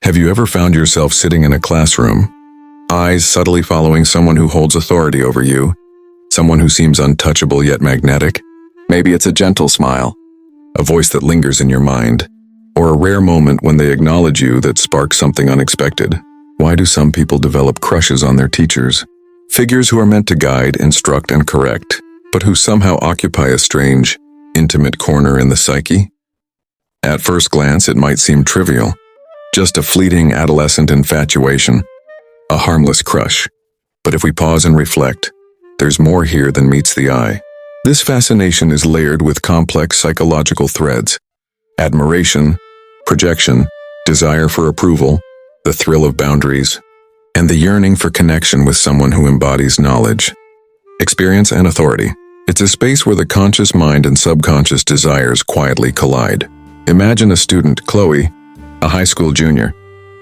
Have you ever found yourself sitting in a classroom, eyes subtly following someone who holds authority over you, someone who seems untouchable yet magnetic? Maybe it's a gentle smile, a voice that lingers in your mind, or a rare moment when they acknowledge you that sparks something unexpected. Why do some people develop crushes on their teachers? Figures who are meant to guide, instruct, and correct, but who somehow occupy a strange, intimate corner in the psyche? At first glance, it might seem trivial. Just a fleeting adolescent infatuation, a harmless crush. But if we pause and reflect, there's more here than meets the eye. This fascination is layered with complex psychological threads: admiration, projection, desire for approval, the thrill of boundaries, and the yearning for connection with someone who embodies knowledge, experience, and authority. It's a space where the conscious mind and subconscious desires quietly collide. Imagine a student, Chloe, a high school junior,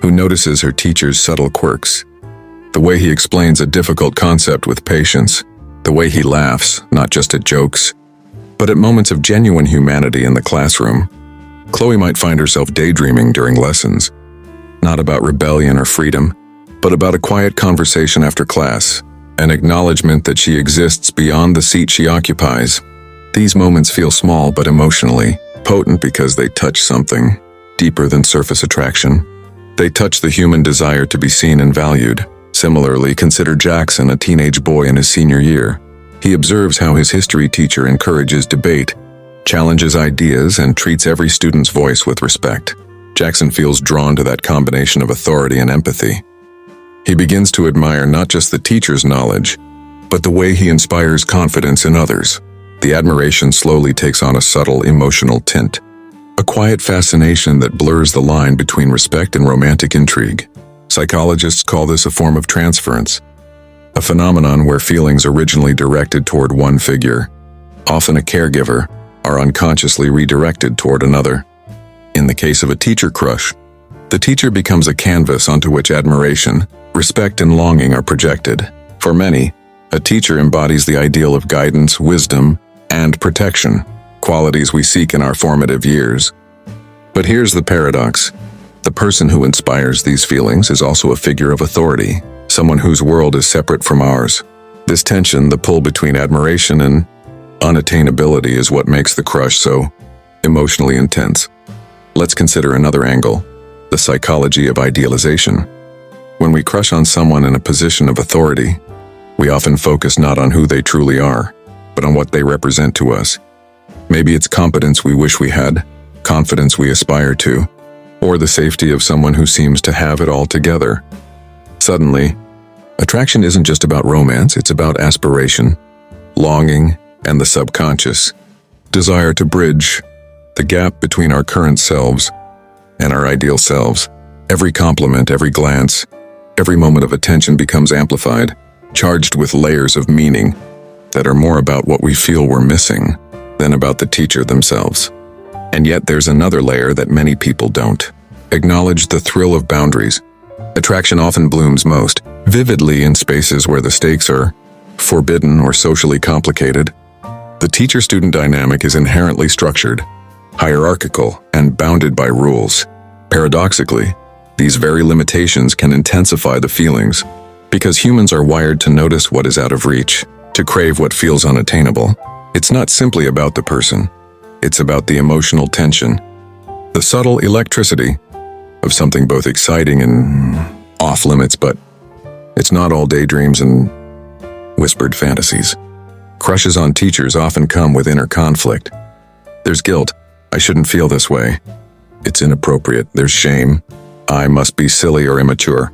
who notices her teacher's subtle quirks. The way he explains a difficult concept with patience, the way he laughs, not just at jokes, but at moments of genuine humanity in the classroom. Chloe might find herself daydreaming during lessons, not about rebellion or freedom, but about a quiet conversation after class, an acknowledgement that she exists beyond the seat she occupies. These moments feel small but emotionally potent because they touch something deeper than surface attraction. They touch the human desire to be seen and valued. Similarly, consider Jackson, a teenage boy in his senior year. He observes how his history teacher encourages debate, challenges ideas, and treats every student's voice with respect. Jackson feels drawn to that combination of authority and empathy. He begins to admire not just the teacher's knowledge, but the way he inspires confidence in others. The admiration slowly takes on a subtle emotional tint, a quiet fascination that blurs the line between respect and romantic intrigue. Psychologists call this a form of transference, a phenomenon where feelings originally directed toward one figure, often a caregiver, are unconsciously redirected toward another. In the case of a teacher crush, the teacher becomes a canvas onto which admiration, respect, and longing are projected. For many, a teacher embodies the ideal of guidance, wisdom, and protection, qualities we seek in our formative years. But here's the paradox. The person who inspires these feelings is also a figure of authority, someone whose world is separate from ours. This tension, the pull between admiration and unattainability, is what makes the crush so emotionally intense. Let's consider another angle, the psychology of idealization. When we crush on someone in a position of authority, we often focus not on who they truly are, but on what they represent to us. Maybe it's competence we wish we had, confidence we aspire to, or the safety of someone who seems to have it all together. Suddenly, attraction isn't just about romance, it's about aspiration, longing, and the subconscious desire to bridge the gap between our current selves and our ideal selves. Every compliment, every glance, every moment of attention becomes amplified, charged with layers of meaning that are more about what we feel we're missing than about the teacher themselves. And yet there's another layer that many people don't acknowledge: the thrill of boundaries. Attraction often blooms most vividly in spaces where the stakes are forbidden or socially complicated. The teacher-student dynamic is inherently structured, hierarchical, and bounded by rules. Paradoxically, these very limitations can intensify the feelings, because humans are wired to notice what is out of reach, to crave what feels unattainable. It's not simply about the person. It's about the emotional tension, the subtle electricity of something both exciting and off-limits, but it's not all daydreams and whispered fantasies. Crushes on teachers often come with inner conflict. There's guilt. I shouldn't feel this way. It's inappropriate. There's shame. I must be silly or immature.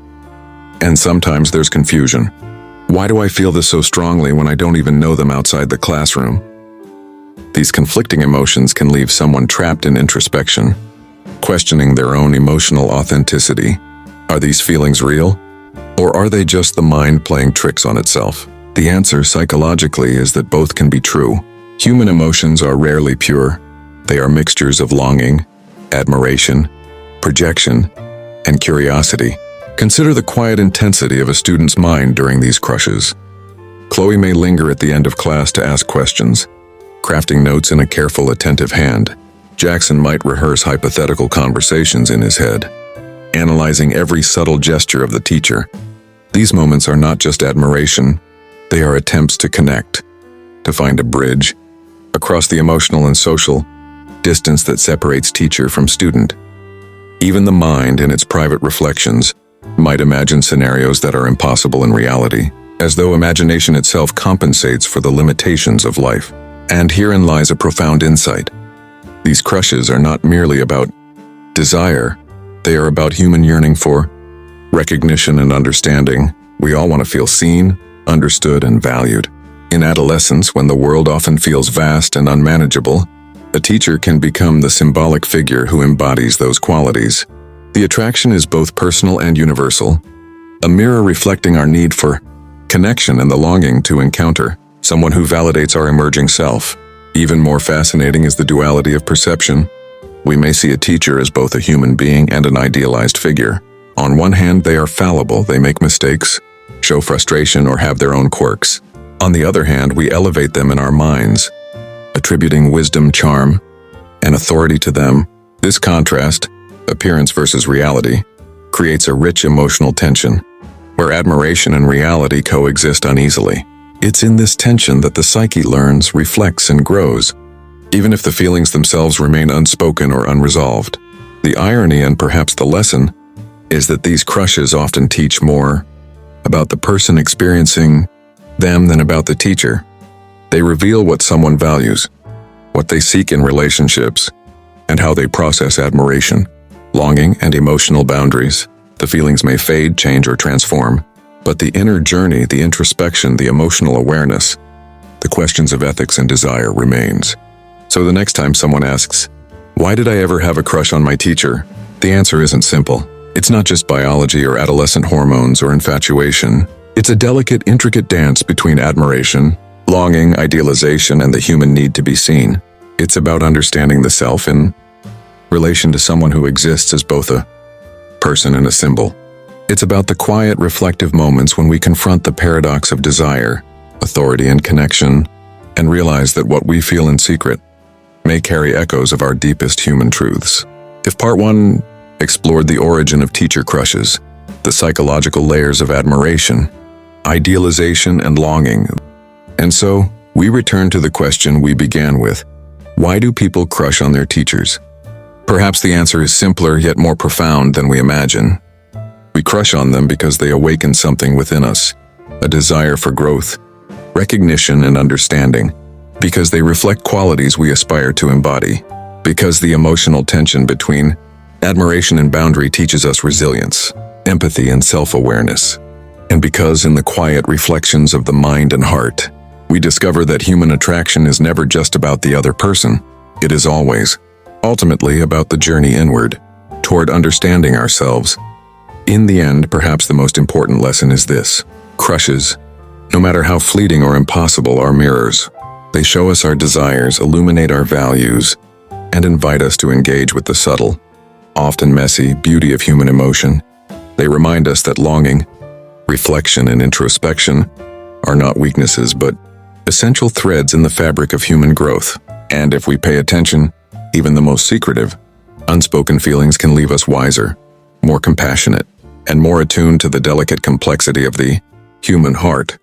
And sometimes there's confusion. Why do I feel this so strongly when I don't even know them outside the classroom? These conflicting emotions can leave someone trapped in introspection, questioning their own emotional authenticity. Are these feelings real? Or are they just the mind playing tricks on itself? The answer psychologically is that both can be true. Human emotions are rarely pure. They are mixtures of longing, admiration, projection, and curiosity. Consider the quiet intensity of a student's mind during these crushes. Chloe may linger at the end of class to ask questions, crafting notes in a careful, attentive hand. Jackson might rehearse hypothetical conversations in his head, analyzing every subtle gesture of the teacher. These moments are not just admiration, they are attempts to connect, to find a bridge across the emotional and social distance that separates teacher from student. Even the mind, in its private reflections, might imagine scenarios that are impossible in reality, as though imagination itself compensates for the limitations of life. And herein lies a profound insight. These crushes are not merely about desire, they are about human yearning for recognition and understanding. We all want to feel seen, understood, and valued. In adolescence, when the world often feels vast and unmanageable, a teacher can become the symbolic figure who embodies those qualities. The attraction is both personal and universal, a mirror reflecting our need for connection and the longing to encounter someone who validates our emerging self. Even more fascinating is the duality of perception. We may see a teacher as both a human being and an idealized figure. On one hand, they are fallible, they make mistakes, show frustration, or have their own quirks. On the other hand, we elevate them in our minds, attributing wisdom, charm, and authority to them. This contrast, appearance versus reality, creates a rich emotional tension, where admiration and reality coexist uneasily. It's in this tension that the psyche learns, reflects, and grows, even if the feelings themselves remain unspoken or unresolved. The irony, and perhaps the lesson, is that these crushes often teach more about the person experiencing them than about the teacher. They reveal what someone values, what they seek in relationships, and how they process admiration, longing, and emotional boundaries. The feelings may fade, change, or transform, but the inner journey, the introspection, the emotional awareness, the questions of ethics and desire remains. So the next time someone asks, "Why did I ever have a crush on my teacher?" the answer isn't simple. It's not just biology or adolescent hormones or infatuation. It's a delicate, intricate dance between admiration, longing, idealization, and the human need to be seen. It's about understanding the self in relation to someone who exists as both a person and a symbol. It's about the quiet, reflective moments when we confront the paradox of desire, authority, and connection, and realize that what we feel in secret may carry echoes of our deepest human truths. If part 1 explored the origin of teacher crushes, the psychological layers of admiration, idealization, and longing, and so we return to the question we began with: why do people crush on their teachers? Perhaps the answer is simpler yet more profound than we imagine. We crush on them because they awaken something within us, a desire for growth, recognition, and understanding, because they reflect qualities we aspire to embody, because the emotional tension between admiration and boundary teaches us resilience, empathy, and self-awareness, and because in the quiet reflections of the mind and heart, we discover that human attraction is never just about the other person. It is always, ultimately, about the journey inward, toward understanding ourselves. In the end, perhaps the most important lesson is this: crushes, no matter how fleeting or impossible, are mirrors. They show us our desires, illuminate our values, and invite us to engage with the subtle, often messy, beauty of human emotion. They remind us that longing, reflection, and introspection are not weaknesses, but essential threads in the fabric of human growth. And if we pay attention, even the most secretive, unspoken feelings can leave us wiser, more compassionate, and more attuned to the delicate complexity of the human heart.